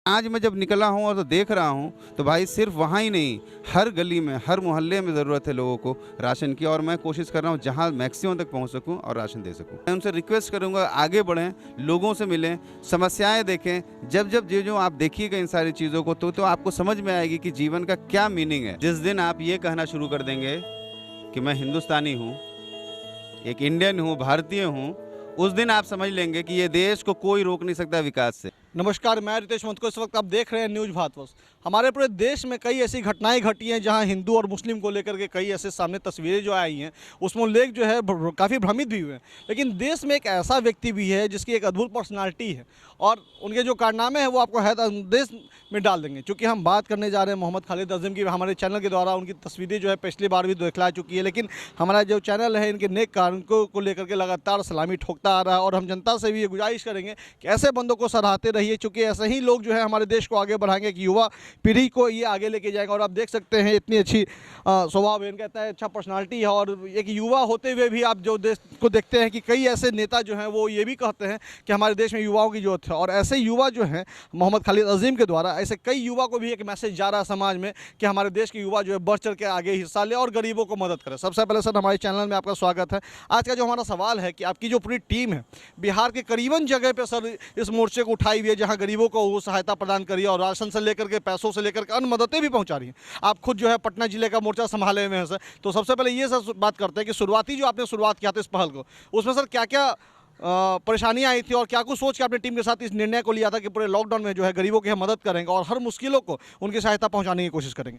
आज मैं जब निकला हूँ और तो देख रहा हूँ तो भाई सिर्फ वहाँ ही नहीं, हर गली में, हर मोहल्ले में ज़रूरत है लोगों को राशन की। और मैं कोशिश कर रहा हूँ जहाँ मैक्सिमम तक पहुँच सकूँ और राशन दे सकूँ। मैं उनसे रिक्वेस्ट करूँगा आगे बढ़ें, लोगों से मिलें, समस्याएं देखें। जब जब जो आप देखिएगा इन सारी चीज़ों को तो आपको समझ में आएगी कि जीवन का क्या मीनिंग है। जिस दिन आप ये कहना शुरू कर देंगे कि मैं हिंदुस्तानी हूँ, एक इंडियन हूँ, भारतीय हूँ, उस दिन आप समझ लेंगे कि ये देश को कोई रोक नहीं सकता विकास से। नमस्कार, मैं रितेश महतो। इस वक्त आप देख रहे हैं न्यूज़ भारतवर्ष। हमारे पूरे देश में कई ऐसी घटनाएं घटी हैं जहां हिंदू और मुस्लिम को लेकर के कई ऐसे सामने तस्वीरें जो आई हैं, उसमें लोग जो है काफ़ी भ्रमित भी हुए हैं। लेकिन देश में एक ऐसा व्यक्ति भी है जिसकी एक अद्भुत पर्सनालिटी है और उनके जो कारनामे हैं वो आपको हैरत अंदेश में डाल देंगे। चूँकि हम बात करने जा रहे हैं मोहम्मद खालिद अज़ीम की। हमारे चैनल के द्वारा उनकी तस्वीरें जो है पिछली बार भी दिखला चुकी है, लेकिन हमारा जो चैनल है इनके नेक कार्यों को लेकर के लगातार सलामी ठोकता आ रहा है। और हम जनता से भी ये गुजारिश करेंगे कि ऐसे बंदों को सराहते रहिए, चूँकि ऐसे ही लोग जो है हमारे देश को आगे बढ़ाएंगे, कि युवा पीढ़ी को ये आगे लेके जाएंगे। और आप देख सकते हैं इतनी अच्छी स्वभाव है इनका, कहता है अच्छा पर्सनालिटी है। और एक युवा होते हुए भी आप जो देश को देखते हैं कि कई ऐसे नेता जो हैं वो ये भी कहते हैं कि हमारे देश में युवाओं की जरूरत है। और ऐसे युवा जो हैं मोहम्मद खालिद अज़ीम के द्वारा ऐसे कई युवा को भी एक मैसेज जा रहा है समाज में कि हमारे देश के युवा जो है बढ़ चढ़ के आगे हिस्सा ले और गरीबों को मदद करे। सबसे पहले सर हमारे चैनल में आपका स्वागत है। आज का जो हमारा सवाल है कि आपकी जो पूरी टीम है बिहार के करीबन जगह पे सर इस मोर्चे को उठाई हुई है जहाँ गरीबों को वो सहायता प्रदान करी है और राशन से लेकर के पैसों से लेकर के अन्य मददें भी पहुंचा रही हैं। आप खुद जो है पटना जिले का मोर्चा संभाले हुए हैं सर। तो सबसे पहले ये सर बात करते हैं कि शुरुआती जो आपने शुरुआत किया था इस पहल को, उसमें सर क्या क्या परेशानियां आई थी और क्या कुछ सोच के आपने टीम के साथ इस निर्णय को लिया था कि पूरे लॉकडाउन में जो है गरीबों की हम मदद करेंगे और हर मुश्किलों को उनकी सहायता पहुँचाने की कोशिश करेंगे?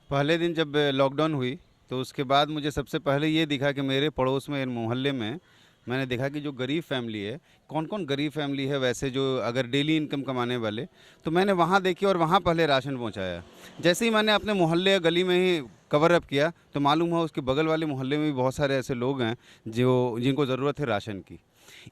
पहले दिन जब लॉकडाउन हुई तो उसके बाद मुझे सबसे पहले ये दिखा कि मेरे पड़ोस में, मोहल्ले में मैंने देखा कि जो गरीब फैमिली है, कौन कौन गरीब फैमिली है वैसे जो अगर डेली इनकम कमाने वाले, तो मैंने वहाँ देखी और वहाँ पहले राशन पहुँचाया। जैसे ही मैंने अपने मोहल्ले या गली में ही कवर अप किया तो मालूम हुआ उसके बगल वाले मोहल्ले में भी बहुत सारे ऐसे लोग हैं जिनको ज़रूरत है राशन की।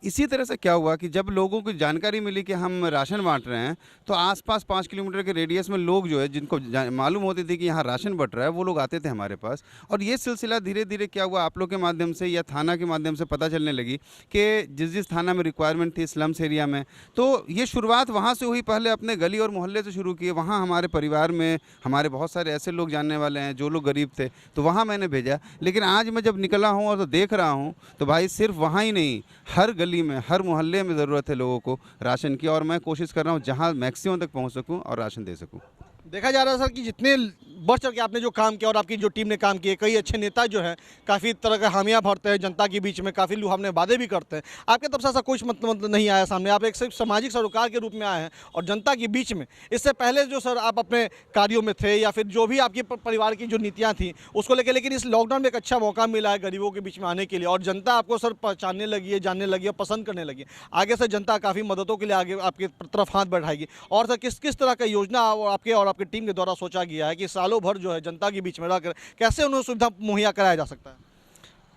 इसी तरह से क्या हुआ कि जब लोगों को जानकारी मिली कि हम राशन बांट रहे हैं तो आसपास 5 किलोमीटर के रेडियस में लोग जो है जिनको मालूम होती थी कि यहाँ राशन बट रहा है वो लोग आते थे हमारे पास। और ये सिलसिला धीरे धीरे क्या हुआ, आप लोग के माध्यम से या थाना के माध्यम से पता चलने लगी कि जिस जिस थाना में रिक्वायरमेंट थी स्लम्स एरिया में, तो ये शुरुआत वहाँ से हुई। पहले अपने गली और मोहल्ले से शुरू किए। वहाँ हमारे परिवार में हमारे बहुत सारे ऐसे लोग जानने वाले हैं जो लोग गरीब थे, तो वहाँ मैंने भेजा। लेकिन आज मैं जब निकला हूँ और तो देख रहा हूँ तो भाई सिर्फ वहाँ ही नहीं, हर गली में, हर मोहल्ले में ज़रूरत है लोगों को राशन की। और मैं कोशिश कर रहा हूँ जहाँ मैक्सिमम तक पहुँच सकूँ और राशन दे सकूँ। देखा जा रहा है सर कि जितने बढ़ चढ़ के आपने जो काम किया और आपकी जो टीम ने काम किए, कई अच्छे नेता जो हैं काफ़ी तरह का हामियां भरते हैं जनता के बीच में, काफ़ी लुभावने वादे भी करते हैं। आपके तरफ से ऐसा कुछ मतलब नहीं आया सामने? आप एक सिर्फ सामाजिक सरोकार के रूप में आए हैं और जनता के बीच में। इससे पहले जो सर आप अपने कार्यों में थे या फिर जो भी आपकी परिवार की जो नीतियाँ थी उसको लेकर, लेकिन इस लॉकडाउन में एक अच्छा मौका मिला है गरीबों के बीच में आने के लिए और जनता आपको सर पहचानने लगी है, जानने लगी है, पसंद करने लगी है। आगे से जनता काफ़ी मददों के लिए आगे आपकी तरफ हाथ बढ़ाएगी। और सर किस किस तरह का योजना आपके और आपकी टीम के द्वारा सोचा गया है कि सालों भर जो है जनता के बीच में रहकर कैसे उन्हें सुविधा मुहैया कराया जा सकता है?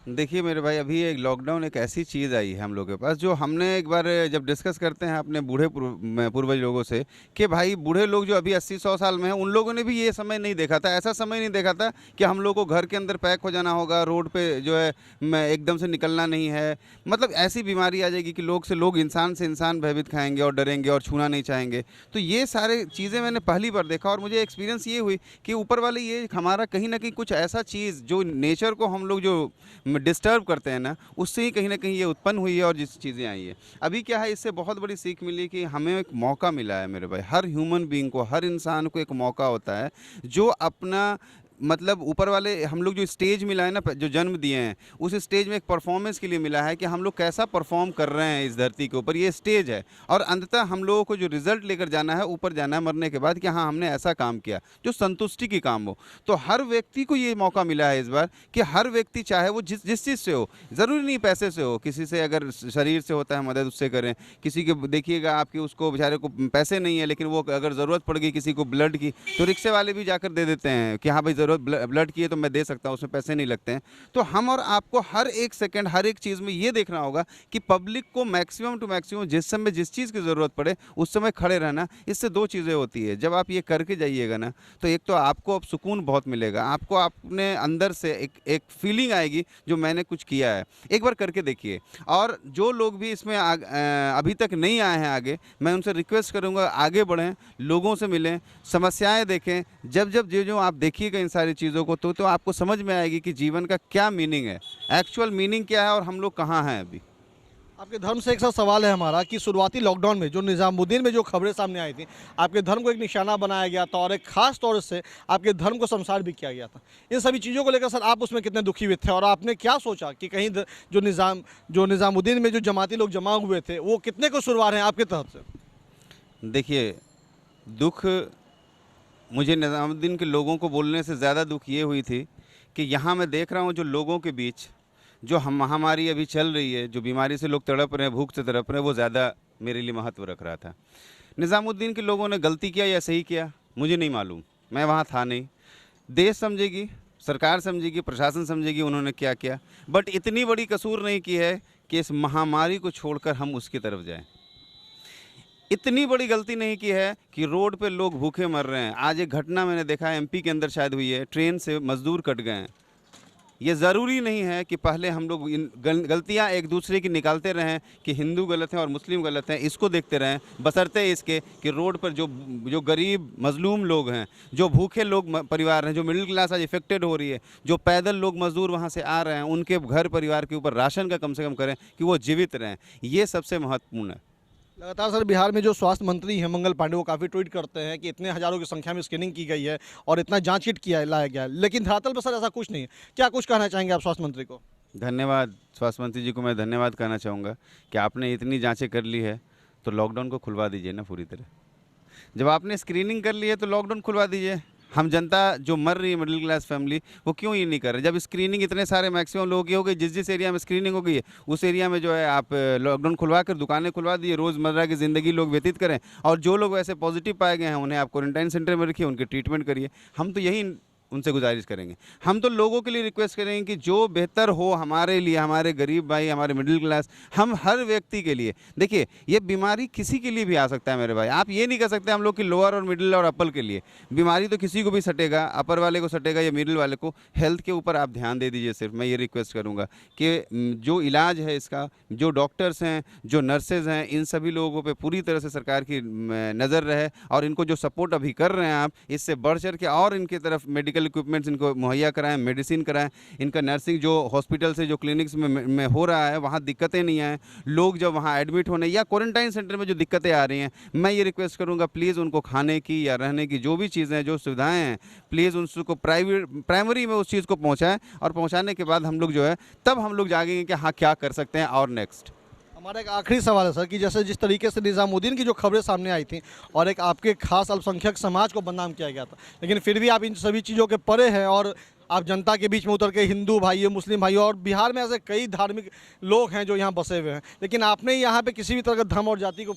देखिए मेरे भाई, अभी एक लॉकडाउन एक ऐसी चीज़ आई है हम लोग के पास जो हमने एक बार जब डिस्कस करते हैं अपने बूढ़े पूर्वज लोगों से कि भाई बूढ़े लोग जो अभी 80-100 साल में हैं उन लोगों ने भी ये समय नहीं देखा था, ऐसा समय नहीं देखा था कि हम लोग को घर के अंदर पैक हो जाना होगा, रोड पे जो है एकदम से निकलना नहीं है। मतलब ऐसी बीमारी आ जाएगी कि लोग से लोग, इंसान से इंसान भयभीत खाएंगे और डरेंगे और छूना नहीं चाहेंगे। तो ये सारे चीज़ें मैंने पहली बार देखा और मुझे एक्सपीरियंस ये हुई कि ऊपर वाले ये हमारा कहीं ना कहीं कुछ ऐसा चीज़ जो नेचर को हम लोग जो डिस्टर्ब करते हैं ना, उससे ही कहीं ना कहीं ये उत्पन्न हुई है और जिस चीज़ें आई है। अभी क्या है, इससे बहुत बड़ी सीख मिली कि हमें एक मौका मिला है मेरे भाई। हर ह्यूमन बीइंग को, हर इंसान को एक मौका होता है जो अपना, मतलब ऊपर वाले हम लोग जो स्टेज मिला है ना, जो जन्म दिए हैं, उस स्टेज में एक परफॉर्मेंस के लिए मिला है कि हम लोग कैसा परफॉर्म कर रहे हैं इस धरती के ऊपर। ये स्टेज है और अंततः हम लोगों को जो रिजल्ट लेकर जाना है, ऊपर जाना है मरने के बाद, कि हाँ हमने ऐसा काम किया जो संतुष्टि की काम हो। तो हर व्यक्ति को ये मौका मिला है इस बार कि हर व्यक्ति चाहे वो जिस चीज़ से हो, ज़रूरी नहीं पैसे से हो, किसी से अगर शरीर से होता है मदद उससे करें। किसी के देखिएगा आपकी उसको बेचारे को पैसे नहीं है लेकिन वो अगर ज़रूरत पड़ गई किसी को ब्लड की, तो रिक्शे वाले भी जाकर दे देते हैं कि हाँ भाई ज़रूरत ब्लड की है तो मैं दे सकता हूँ, उसमें पैसे नहीं लगते हैं। तो हम और आपको हर एक सेकंड हर एक चीज़ में ये देखना होगा कि पब्लिक को मैक्सिमम टू मैक्सिमम जिस समय जिस चीज़ की ज़रूरत पड़े उस समय खड़े रहना। इससे दो चीज़ें होती है, जब आप ये करके जाइएगा ना तो एक तो आपको अब सुकून बहुत मिलेगा, आपको अपने अंदर से एक फीलिंग आएगी जो मैंने कुछ किया है। एक बार करके देखिए। और जो लोग भी इसमें अभी तक नहीं आए हैं आगे, मैं उनसे रिक्वेस्ट करूँगा आगे बढ़ें, लोगों से मिलें, समस्याएं देखें। जब जब जो जो आप देखिएगा इन सारी चीज़ों को तो आपको समझ में आएगी कि जीवन का क्या मीनिंग है, एक्चुअल मीनिंग क्या है और हम लोग कहाँ हैं अभी। आपके धर्म से एक सा सवाल है हमारा कि शुरुआती लॉकडाउन में जो निज़ामुद्दीन में जो खबरें सामने आई थी, आपके धर्म को एक निशाना बनाया गया था और एक खास तौर से आपके धर्म को शमशान भी किया गया था। इन सभी चीज़ों को लेकर सर आप उसमें कितने दुखी हुए थे और आपने क्या सोचा कि कहीं जो निज़ामुद्दीन में जो जमाती लोग जमा हुए थे वो कितने को शुरुआत हैं आपके तरफ से? देखिए, दुख मुझे निज़ामुद्दीन के लोगों को बोलने से ज़्यादा दुख ये हुई थी कि यहाँ मैं देख रहा हूँ जो लोगों के बीच जो हम महामारी अभी चल रही है, जो बीमारी से लोग तड़प रहे हैं, भूख से तड़प रहे हैं, वो ज़्यादा मेरे लिए महत्व रख रहा था। निज़ामुद्दीन के लोगों ने गलती किया या सही किया मुझे नहीं मालूम, मैं वहाँ था नहीं। देश समझेगी, सरकार समझेगी, प्रशासन समझेगी उन्होंने क्या किया, बट इतनी बड़ी कसूर नहीं की है कि इस महामारी को छोड़कर हम उसकी तरफ जाएं। इतनी बड़ी गलती नहीं की है कि रोड पे लोग भूखे मर रहे हैं। आज एक घटना मैंने देखा है, एमपी के अंदर शायद हुई है, ट्रेन से मजदूर कट गए हैं। ये ज़रूरी नहीं है कि पहले हम लोग इन गलतियाँ एक दूसरे की निकालते रहें कि हिंदू गलत हैं और मुस्लिम गलत हैं, इसको देखते रहें, बशर्ते इसके कि रोड पर जो गरीब मजलूम लोग हैं, जो भूखे लोग परिवार हैं, जो मिडिल क्लास आज इफेक्टेड हो रही है, जो पैदल लोग मजदूर वहाँ से आ रहे हैं, उनके घर परिवार के ऊपर राशन का कम से कम करें कि वो जीवित रहें। ये सबसे महत्वपूर्ण है। लगातार सर बिहार में जो स्वास्थ्य मंत्री हैं मंगल पांडे वो काफ़ी ट्वीट करते हैं कि इतने हज़ारों की संख्या में स्क्रीनिंग की गई है और इतना जांच किट किया लाया गया है, लेकिन धरातल पर सर ऐसा कुछ नहीं है। क्या कुछ कहना चाहेंगे आप स्वास्थ्य मंत्री को? धन्यवाद, स्वास्थ्य मंत्री जी को मैं धन्यवाद कहना चाहूँगा कि आपने इतनी जाँचें कर ली है तो लॉकडाउन को खुलवा दीजिए ना पूरी तरह। जब आपने स्क्रीनिंग कर ली है तो लॉकडाउन खुलवा दीजिए। हम जनता जो मर रही है मिडिल क्लास फैमिली वो क्यों ये नहीं कर रहे? जब स्क्रीनिंग इतने सारे मैक्सिमम लोगों की हो गई, जिस एरिया में स्क्रीनिंग हो गई है उस एरिया में जो है आप लॉकडाउन खुलवा कर दुकानें खुलवा दिए, रोज़मर्रा की ज़िंदगी लोग व्यतीत करें। और जो लोग वैसे पॉजिटिव पाए गए हैं उन्हें आप क्वारंटाइन सेंटर में रखिए, उनके ट्रीटमेंट करिए। हम तो यही उनसे गुजारिश करेंगे। हम तो लोगों के लिए रिक्वेस्ट करेंगे कि जो बेहतर हो हमारे लिए, हमारे गरीब भाई, हमारे मिडिल क्लास, हम हर व्यक्ति के लिए। देखिए, ये बीमारी किसी के लिए भी आ सकता है मेरे भाई। आप ये नहीं कह सकते हम लोग कि लोअर और मिडिल और अपर के लिए। बीमारी तो किसी को भी सटेगा, अपर वाले को सटेगा या मिडिल वाले को। हेल्थ के ऊपर आप ध्यान दे दीजिए। सिर्फ मैं ये रिक्वेस्ट करूँगा कि जो इलाज है इसका, जो डॉक्टर्स हैं, जो नर्सेज हैं, इन सभी लोगों पर पूरी तरह से सरकार की नज़र रहे और इनको जो सपोर्ट अभी कर रहे हैं आप, इससे बढ़ चढ़ के और इनकी तरफ मेडिकल इक्विपमेंट्स इनको मुहैया कराएं, मेडिसिन कराएं। इनका नर्सिंग जो हॉस्पिटल से जो क्लिनिक्स में हो रहा है वहाँ दिक्कतें नहीं आएँ। लोग जब वहाँ एडमिट होने या क्वारंटाइन सेंटर में जो दिक्कतें आ रही हैं, मैं ये रिक्वेस्ट करूँगा प्लीज़ उनको खाने की या रहने की जो भी चीज़ें, जो सुविधाएँ हैं, प्लीज़ उनको प्राइमरी में उस चीज़ को पहुँचाएँ। और पहुँचाने के बाद हम लोग जो है तब हम लोग जागेंगे कि हाँ क्या कर सकते हैं और नेक्स्ट। हमारा एक आखिरी सवाल है सर कि जैसे जिस तरीके से निज़ामुद्दीन की जो खबरें सामने आई थी और एक आपके खास अल्पसंख्यक समाज को बदनाम किया गया था, लेकिन फिर भी आप इन सभी चीज़ों के परे हैं और आप जनता के बीच में उतर के हिंदू भाई, मुस्लिम भाई, और बिहार में ऐसे कई धार्मिक लोग हैं जो यहाँ बसे हुए हैं, लेकिन आपने यहाँ पे किसी भी तरह का धर्म और जाति को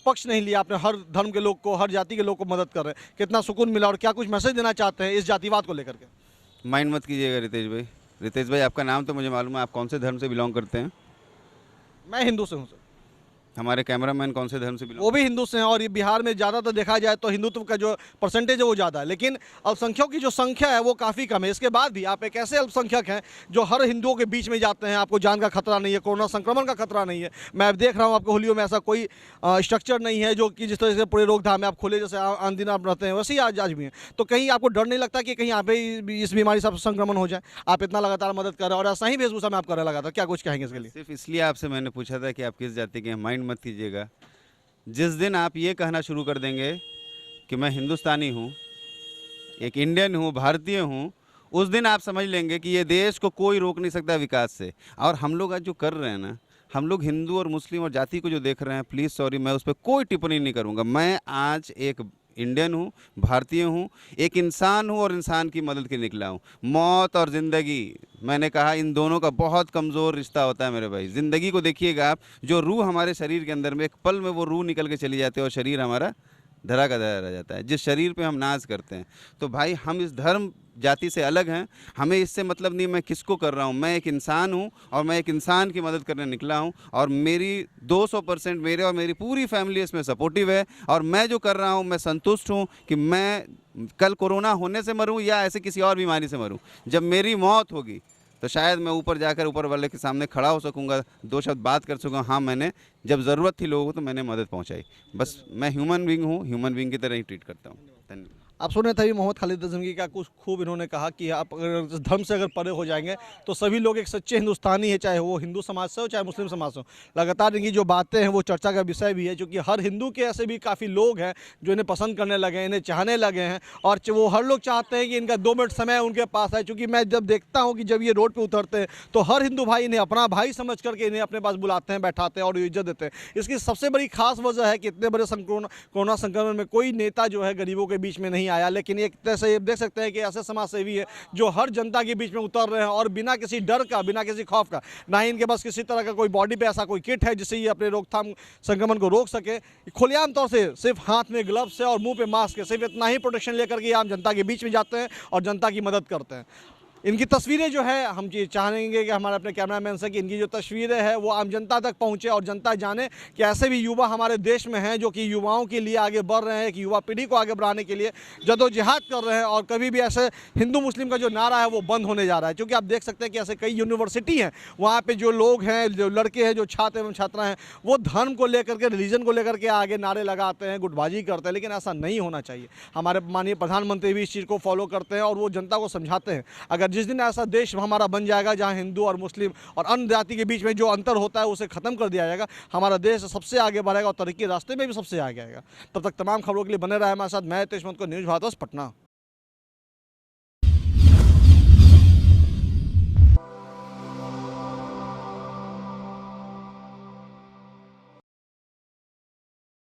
पक्ष नहीं लिया। आपने हर धर्म के लोग को, हर जाति के लोग को मदद कर रहे हैं। कितना सुकून मिला और क्या कुछ मैसेज देना चाहते हैं इस जातिवाद को लेकर के? माइंड मत कीजिएगा रितेश भाई। रितेश भाई, आपका नाम तो मुझे मालूम है, आप कौन से धर्म से बिलोंग करते हैं? मैं हिंदू से हूँ सर। हमारे कैमरामैन कौन से धर्म से बिलोंग? वो भी हिंदू से हैं और ये बिहार में ज़्यादातर देखा जाए तो हिंदुत्व का जो परसेंटेज है वो ज़्यादा है, लेकिन अल्पसंख्यकों की जो संख्या है वो काफ़ी कम है। इसके बाद भी आप एक ऐसे अल्पसंख्यक हैं जो हर हिंदुओं के बीच में जाते हैं, आपको जान का खतरा नहीं है, कोरोना संक्रमण का खतरा नहीं है। मैं अब देख रहा हूँ आपको होलियो में ऐसा कोई स्ट्रक्चर नहीं है जो कि जिस तरह से पूरे रोकथाम में आप खुले जैसे आन दिन आप रहते हैं वैसे ही आज भी हैं। तो कहीं आपको डर नहीं लगता कि कहीं यहाँ पे इस बीमारी से संक्रमण हो जाए? आप इतना लगातार मदद कर रहे हैं और ऐसा ही वेशभूषा में आप कर रहे हैं लगातार, क्या कुछ कहेंगे इसके लिए? सिर्फ इसलिए आपसे मैंने पूछा था कि आप किस जाति के हैं। माइंड मत कीजिएगा। जिस दिन आप ये कहना शुरू कर देंगे कि मैं हिंदुस्तानी हूँ, एक इंडियन हूँ, भारतीय हूँ, उस दिन आप समझ लेंगे कि ये देश को कोई रोक नहीं सकता विकास से। और हम लोग आज जो कर रहे हैं ना, हम लोग हिंदू और मुस्लिम और जाति को जो देख रहे हैं, प्लीज़ सॉरी, मैं उस पर कोई टिप्पणी नहीं करूँगा। मैं आज एक इंडियन हूँ, भारतीय हूँ, एक इंसान हूँ और इंसान की मदद के निकला हूँ। मौत और ज़िंदगी, मैंने कहा, इन दोनों का बहुत कमज़ोर रिश्ता होता है मेरे भाई। ज़िंदगी को देखिएगा आप, जो रूह हमारे शरीर के अंदर में, एक पल में वो रूह निकल के चली जाती है और शरीर हमारा धरा का धरा रह जाता है, जिस शरीर पे हम नाज करते हैं। तो भाई हम इस धर्म जाति से अलग हैं, हमें इससे मतलब नहीं मैं किसको कर रहा हूँ, मैं एक इंसान हूँ और मैं एक इंसान की मदद करने निकला हूँ और मेरी 200% मेरे और मेरी पूरी फैमिली इसमें सपोर्टिव है और मैं जो कर रहा हूँ मैं संतुष्ट हूँ कि मैं कल कोरोना होने से मरूँ या ऐसे किसी और बीमारी से मरूँ। जब मेरी मौत होगी तो शायद मैं ऊपर जाकर ऊपर वाले के सामने खड़ा हो सकूँगा, 2 शब्द बात कर सकूँगा, हाँ मैंने जब ज़रूरत थी लोगों को तो मैंने मदद पहुँचाई। बस मैं ह्यूमन बींग हूँ, ह्यूमन बींग की तरह ही ट्रीट करता हूँ। धन्यवाद। आप सुन रहे थे अभी मोहम्मद खालिद अज़हरी का कुछ खूब इन्होंने कहा कि आप अगर इस धर्म से अगर परे हो जाएंगे तो सभी लोग एक सच्चे हिंदुस्तानी है, चाहे वो हिंदू समाज से हो चाहे मुस्लिम समाज से हो। लगातार इनकी जो बातें हैं वो चर्चा का विषय भी है, क्योंकि हर हिंदू के ऐसे भी काफ़ी लोग हैं जो इन्हें पसंद करने लगे हैं, इन्हें चाहने लगे हैं और वो हर लोग चाहते हैं कि इनका 2 मिनट समय उनके पास है। चूँकि मैं जब देखता हूँ कि जब ये रोड पर उतरते हैं तो हर हिंदू भाई इन्हें अपना भाई समझ करके इन्हें अपने पास बुलाते हैं, बैठाते हैं और इज्जत देते हैं। इसकी सबसे बड़ी खास वजह है कि इतने बड़े कोरोना संक्रमण में कोई नेता जो है गरीबों के बीच में नहीं आया, लेकिन एक तरह से देख सकते हैं कि ऐसे समाज सेवी है जो हर जनता के बीच में उतर रहे हैं और बिना किसी डर का, बिना किसी खौफ का, ना ही इनके पास किसी तरह का कोई बॉडी पे ऐसा कोई किट है जिससे ये अपने रोकथाम संक्रमण को रोक सके। खुलेआम तौर से सिर्फ हाथ में ग्लव्स है और मुंह पे मास्क है, सिर्फ इतना ही प्रोटेक्शन लेकर के आम जनता के बीच में जाते हैं और जनता की मदद करते हैं। इनकी तस्वीरें जो है हम ये चाहेंगे कि हमारे अपने कैमरामैन से कि इनकी जो तस्वीरें हैं वो आम जनता तक पहुंचे और जनता जाने कि ऐसे भी युवा हमारे देश में हैं जो कि युवाओं के लिए आगे बढ़ रहे हैं, कि युवा पीढ़ी को आगे बढ़ाने के लिए जदोजहद कर रहे हैं और कभी भी ऐसे हिंदू मुस्लिम का जो नारा है वो बंद होने जा रहा है। क्योंकि आप देख सकते हैं कि ऐसे कई यूनिवर्सिटी हैं, वहाँ पर जो लोग हैं, जो लड़के हैं, जो छात्र एवं छात्रा हैं, वो धर्म को लेकर के, रिलीजन को लेकर के आगे नारे लगाते हैं, गुटबाजी करते हैं, लेकिन ऐसा नहीं होना चाहिए। हमारे माननीय प्रधानमंत्री भी इस चीज़ को फॉलो करते हैं और वो जनता को समझाते हैं। अगर जिस दिन ऐसा देश हमारा बन जाएगा जहां हिंदू और मुस्लिम और अन्य जाति के बीच में जो अंतर होता है उसे खत्म कर दिया जाएगा, हमारा देश सबसे आगे बढ़ेगा और तरक्की रास्ते में भी सबसे आगे आएगा। तब तक तमाम खबरों के लिए बने रहे हमारे साथ। मैं तेजमंत को न्यूज़ भारत पटना।